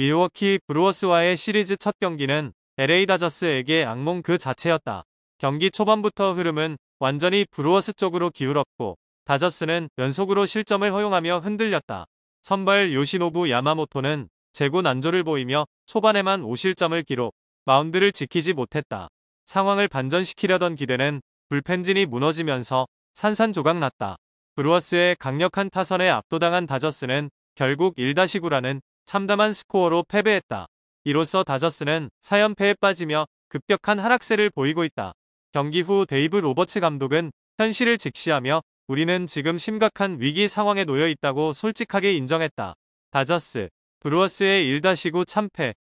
밀워키 브루어스와의 시리즈 첫 경기는 LA 다저스에게 악몽 그 자체였다. 경기 초반부터 흐름은 완전히 브루어스 쪽으로 기울었고 다저스는 연속으로 실점을 허용하며 흔들렸다. 선발 요시노부 야마모토는 제구 난조를 보이며 초반에만 5실점을 기록, 마운드를 지키지 못했다. 상황을 반전시키려던 기대는 불펜진이 무너지면서 산산조각났다. 브루어스의 강력한 타선에 압도당한 다저스는 결국 1-9라는 참담한 스코어로 패배했다. 이로써 다저스는 4연패에 빠지며 급격한 하락세를 보이고 있다. 경기 후 데이브 로버츠 감독은 현실을 직시하며 우리는 지금 심각한 위기 상황에 놓여 있다고 솔직하게 인정했다. 다저스, 브루어스의 1-9 참패,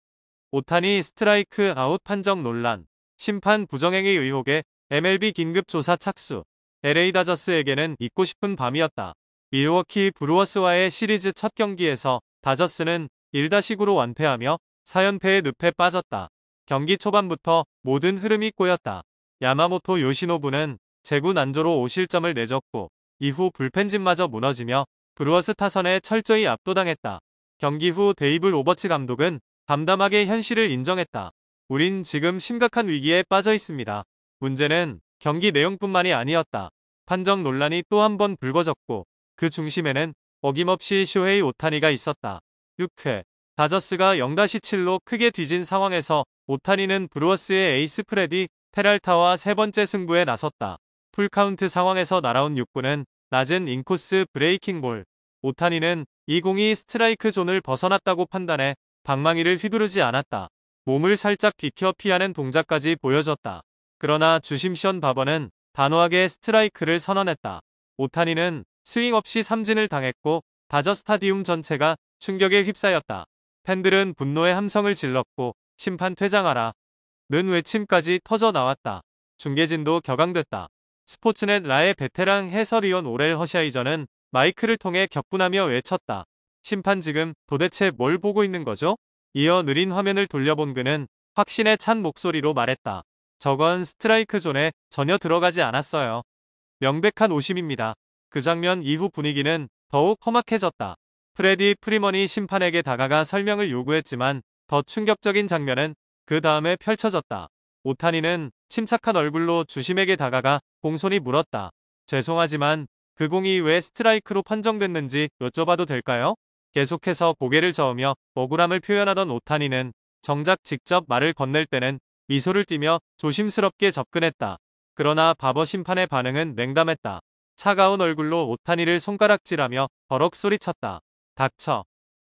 오타니 스트라이크 아웃 판정 논란, 심판 부정행위 의혹에 MLB 긴급 조사 착수. LA 다저스에게는 잊고 싶은 밤이었다. 밀워키 브루어스와의 시리즈 첫 경기에서 다저스는 1-9로 완패하며 4연패의 늪에 빠졌다. 경기 초반부터 모든 흐름이 꼬였다. 야마모토 요시노부는 제구 난조로 5실점을 내줬고 이후 불펜진마저 무너지며 브루어스 타선에 철저히 압도당했다. 경기 후 데이브 로버츠 감독은 담담하게 현실을 인정했다. 우린 지금 심각한 위기에 빠져 있습니다. 문제는 경기 내용뿐만이 아니었다. 판정 논란이 또 한 번 불거졌고 그 중심에는 어김없이 쇼헤이 오타니가 있었다. 6회 다저스가 0-7로 크게 뒤진 상황에서 오타니는 브루어스의 에이스 프레디 페랄타와 세 번째 승부에 나섰다. 풀카운트 상황에서 날아온 6구는 낮은 인코스 브레이킹 볼. 오타니는 이 공이 스트라이크 존을 벗어났다고 판단해 방망이를 휘두르지 않았다. 몸을 살짝 비켜 피하는 동작까지 보여줬다. 그러나 주심 션 바버는 단호하게 스트라이크를 선언했다. 오타니는 스윙 없이 삼진을 당했고 다저 스타디움 전체가 충격에 휩싸였다. 팬들은 분노의 함성을 질렀고 심판 퇴장하라 는 외침까지 터져 나왔다. 중계진도 격앙됐다. 스포츠넷 라의 베테랑 해설위원 오렐 허샤이저는 마이크를 통해 격분하며 외쳤다. 심판 지금 도대체 뭘 보고 있는 거죠? 이어 느린 화면을 돌려본 그는 확신에 찬 목소리로 말했다. 저건 스트라이크 존에 전혀 들어가지 않았어요. 명백한 오심입니다. 그 장면 이후 분위기는 더욱 험악해졌다. 프레디 프리먼이 심판에게 다가가 설명을 요구했지만 더 충격적인 장면은 그 다음에 펼쳐졌다. 오타니는 침착한 얼굴로 주심에게 다가가 공손히 물었다. 죄송하지만 그 공이 왜 스트라이크로 판정됐는지 여쭤봐도 될까요? 계속해서 고개를 저으며 억울함을 표현하던 오타니는 정작 직접 말을 건넬 때는 미소를 띠며 조심스럽게 접근했다. 그러나 바버 심판의 반응은 냉담했다. 차가운 얼굴로 오타니를 손가락질하며 버럭 소리쳤다. 닥쳐.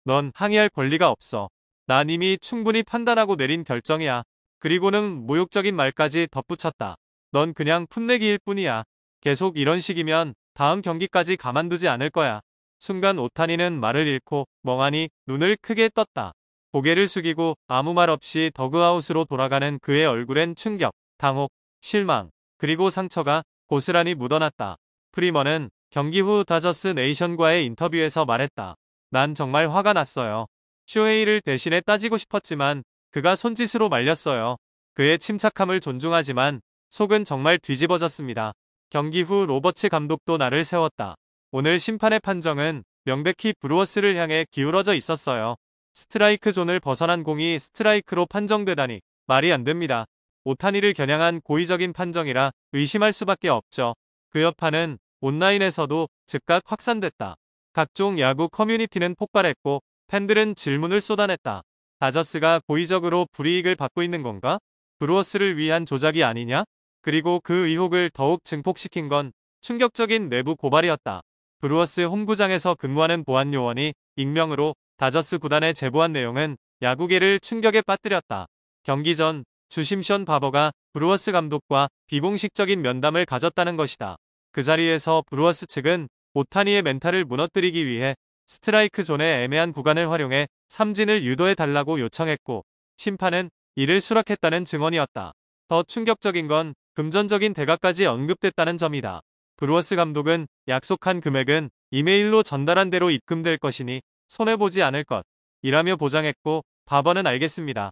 넌 항의할 권리가 없어. 난 이미 충분히 판단하고 내린 결정이야. 그리고는 모욕적인 말까지 덧붙였다. 넌 그냥 풋내기일 뿐이야. 계속 이런 식이면 다음 경기까지 가만두지 않을 거야. 순간 오타니는 말을 잃고 멍하니 눈을 크게 떴다. 고개를 숙이고 아무 말 없이 더그아웃으로 돌아가는 그의 얼굴엔 충격, 당혹, 실망, 그리고 상처가 고스란히 묻어났다. 프리먼은 경기 후 다저스 네이션과의 인터뷰에서 말했다. 난 정말 화가 났어요. 쇼헤이를 대신해 따지고 싶었지만 그가 손짓으로 말렸어요. 그의 침착함을 존중하지만 속은 정말 뒤집어졌습니다. 경기 후 로버츠 감독도 나를 세웠다. 오늘 심판의 판정은 명백히 브루어스를 향해 기울어져 있었어요. 스트라이크 존을 벗어난 공이 스트라이크로 판정되다니 말이 안 됩니다. 오타니를 겨냥한 고의적인 판정이라 의심할 수밖에 없죠. 그 여파는 온라인에서도 즉각 확산됐다. 각종 야구 커뮤니티는 폭발했고 팬들은 질문을 쏟아냈다. 다저스가 고의적으로 불이익을 받고 있는 건가? 브루어스를 위한 조작이 아니냐? 그리고 그 의혹을 더욱 증폭시킨 건 충격적인 내부 고발이었다. 브루어스 홈구장에서 근무하는 보안 요원이 익명으로 다저스 구단에 제보한 내용은 야구계를 충격에 빠뜨렸다. 경기 전 주심 션 바버가 브루어스 감독과 비공식적인 면담을 가졌다는 것이다. 그 자리에서 브루어스 측은 오타니의 멘탈을 무너뜨리기 위해 스트라이크 존의 애매한 구간을 활용해 삼진을 유도해달라고 요청했고 심판은 이를 수락했다는 증언이었다. 더 충격적인 건 금전적인 대가까지 언급됐다는 점이다. 브루어스 감독은 약속한 금액은 이메일로 전달한 대로 입금될 것이니 손해보지 않을 것 이라며 보장했고 바버는 알겠습니다.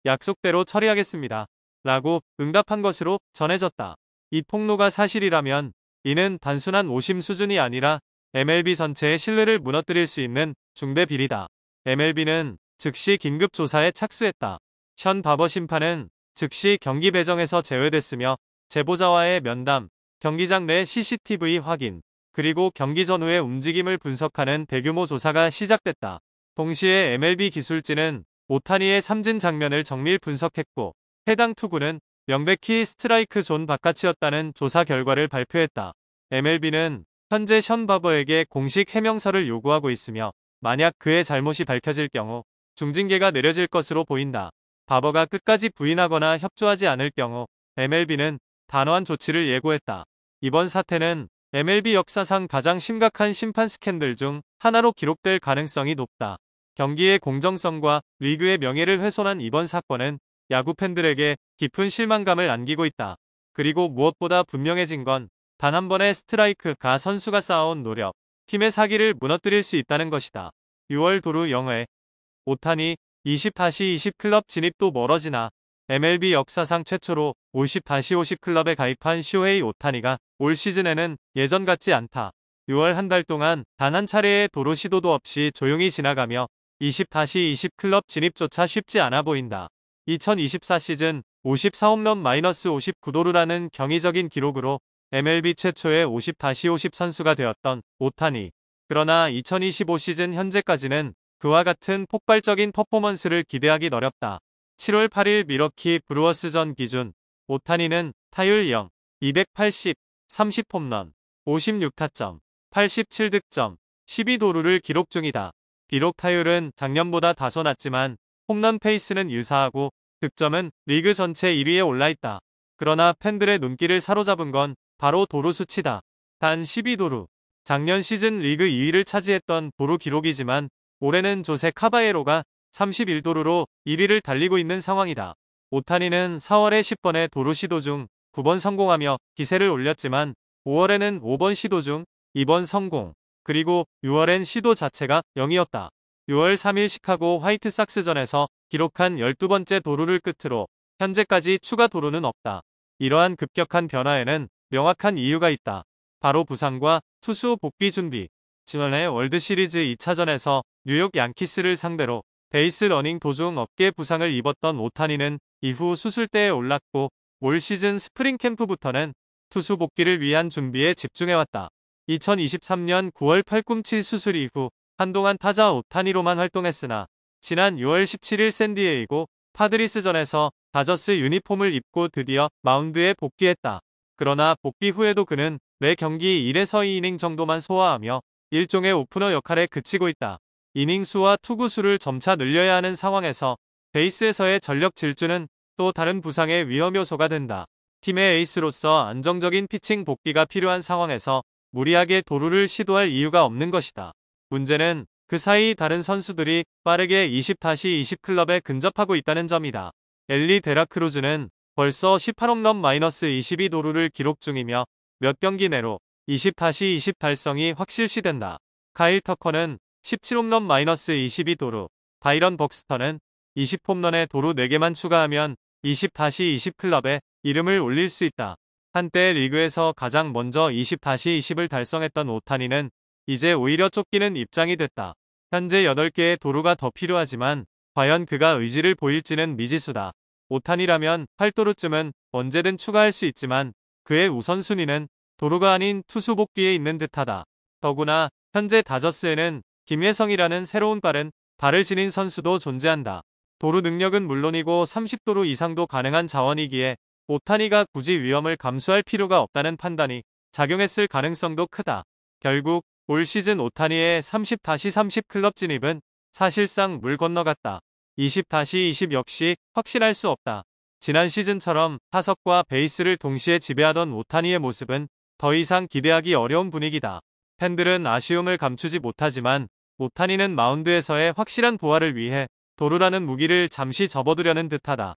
약속대로 처리하겠습니다. 라고 응답한 것으로 전해졌다. 이 폭로가 사실이라면 이는 단순한 오심 수준이 아니라 MLB 전체의 신뢰를 무너뜨릴 수 있는 중대 비리다. MLB는 즉시 긴급 조사에 착수했다. 션 바버 심판은 즉시 경기 배정에서 제외됐으며 제보자와의 면담, 경기장 내 CCTV 확인, 그리고 경기 전후의 움직임을 분석하는 대규모 조사가 시작됐다. 동시에 MLB 기술진은 오타니의 삼진 장면을 정밀 분석했고 해당 투구는 명백히 스트라이크 존 바깥이었다는 조사 결과를 발표했다. MLB는 현재 션 바버에게 공식 해명서를 요구하고 있으며 만약 그의 잘못이 밝혀질 경우 중징계가 내려질 것으로 보인다. 바버가 끝까지 부인하거나 협조하지 않을 경우 MLB는 단호한 조치를 예고했다. 이번 사태는 MLB 역사상 가장 심각한 심판 스캔들 중 하나로 기록될 가능성이 높다. 경기의 공정성과 리그의 명예를 훼손한 이번 사건은 야구 팬들에게 깊은 실망감을 안기고 있다. 그리고 무엇보다 분명해진 건 단 한 번의 스트라이크가 선수가 쌓아온 노력, 팀의 사기를 무너뜨릴 수 있다는 것이다. 6월 도루 0회 오타니 20-20 클럽 진입도 멀어지나 MLB 역사상 최초로 50-50 클럽에 가입한 쇼헤이 오타니가 올 시즌에는 예전 같지 않다. 6월 한 달 동안 단 한 차례의 도루 시도도 없이 조용히 지나가며 20-20 클럽 진입조차 쉽지 않아 보인다. 2024 시즌 54홈런 -59도루라는 경이적인 기록으로 MLB 최초의 50-50 선수가 되었던 오타니. 그러나 2025 시즌 현재까지는 그와 같은 폭발적인 퍼포먼스를 기대하기 어렵다. 7월 8일 밀워키 브루어스전 기준 오타니는 타율 0, 280, 30홈런, 56타점, 87득점, 12도루를 기록 중이다. 비록 타율은 작년보다 다소 낮지만 홈런 페이스는 유사하고 득점은 리그 전체 1위에 올라있다. 그러나 팬들의 눈길을 사로잡은 건 바로 도루 수치다. 단 12도루. 작년 시즌 리그 2위를 차지했던 도루 기록이지만 올해는 조세 카바예로가 31도루로 1위를 달리고 있는 상황이다. 오타니는 4월에 10번의 도루 시도 중 9번 성공하며 기세를 올렸지만 5월에는 5번 시도 중 2번 성공, 그리고 6월엔 시도 자체가 0이었다. 6월 3일 시카고 화이트삭스전에서 기록한 12번째 도루를 끝으로 현재까지 추가 도루는 없다. 이러한 급격한 변화에는 명확한 이유가 있다. 바로 부상과 투수 복귀 준비. 지난해 월드시리즈 2차전에서 뉴욕 양키스를 상대로 베이스 러닝 도중 어깨 부상을 입었던 오타니는 이후 수술대에 올랐고 올 시즌 스프링 캠프부터는 투수 복귀를 위한 준비에 집중해왔다. 2023년 9월 팔꿈치 수술 이후 한동안 타자 오타니로만 활동했으나 지난 6월 17일 샌디에이고 파드리스전에서 다저스 유니폼을 입고 드디어 마운드에 복귀했다. 그러나 복귀 후에도 그는 매 경기 1에서 2이닝 정도만 소화하며 일종의 오프너 역할에 그치고 있다. 이닝 수와 투구 수를 점차 늘려야 하는 상황에서 베이스에서의 전력 질주는 또 다른 부상의 위험 요소가 된다. 팀의 에이스로서 안정적인 피칭 복귀가 필요한 상황에서 무리하게 도루를 시도할 이유가 없는 것이다. 문제는 그 사이 다른 선수들이 빠르게 20-20 클럽에 근접하고 있다는 점이다. 엘리 데라크루즈는 벌써 18홈런 -22도루를 기록 중이며 몇 경기 내로 20-20 달성이 확실시된다. 카일 터커는 17홈런 -22도루, 바이런 벅스터는 20홈런에 도루 4개만 추가하면 20-20 클럽에 이름을 올릴 수 있다. 한때 리그에서 가장 먼저 20-20을 달성했던 오타니는 이제 오히려 쫓기는 입장이 됐다. 현재 8개의 도루가 더 필요하지만 과연 그가 의지를 보일지는 미지수다. 오타니라면 8도루쯤은 언제든 추가할 수 있지만 그의 우선순위는 도루가 아닌 투수 복귀에 있는 듯하다. 더구나 현재 다저스에는 김혜성이라는 새로운 빠른 발을 지닌 선수도 존재한다. 도루 능력은 물론이고 30도루 이상도 가능한 자원이기에 오타니가 굳이 위험을 감수할 필요가 없다는 판단이 작용했을 가능성도 크다. 결국 올 시즌 오타니의 30-30 클럽 진입은 사실상 물 건너갔다. 20-20 역시 확신할 수 없다. 지난 시즌처럼 타석과 베이스를 동시에 지배하던 오타니의 모습은 더 이상 기대하기 어려운 분위기다. 팬들은 아쉬움을 감추지 못하지만 오타니는 마운드에서의 확실한 부활을 위해 도루라는 무기를 잠시 접어두려는 듯하다.